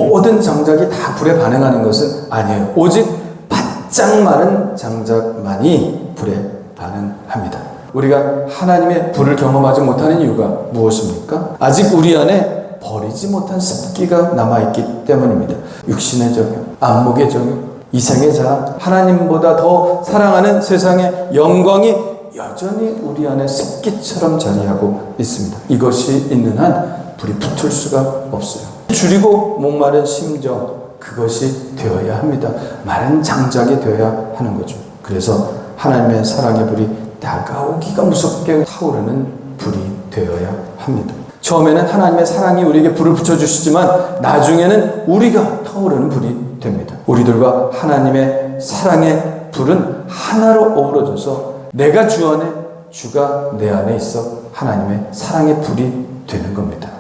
모든 장작이 다 불에 반응하는 것은 아니에요. 오직 바짝 마른 장작만이 불에 반응합니다. 우리가 하나님의 불을 경험하지 못하는 이유가 무엇입니까? 아직 우리 안에 버리지 못한 습기가 남아있기 때문입니다. 육신의 정욕, 안목의 정욕, 이생의 자랑, 하나님보다 더 사랑하는 세상의 영광이 여전히 우리 안에 습기처럼 자리하고 있습니다. 이것이 있는 한 불이 붙을 수가 없어요. 줄이고 목마른 심정, 그것이 되어야 합니다. 마른 장작이 되어야 하는 거죠. 그래서 하나님의 사랑의 불이 다가오기가 무섭게 타오르는 불이 되어야 합니다. 처음에는 하나님의 사랑이 우리에게 불을 붙여주시지만 나중에는 우리가 타오르는 불이 됩니다. 우리들과 하나님의 사랑의 불은 하나로 어우러져서 내가 주 안에, 주가 내 안에 있어 하나님의 사랑의 불이 되는 겁니다.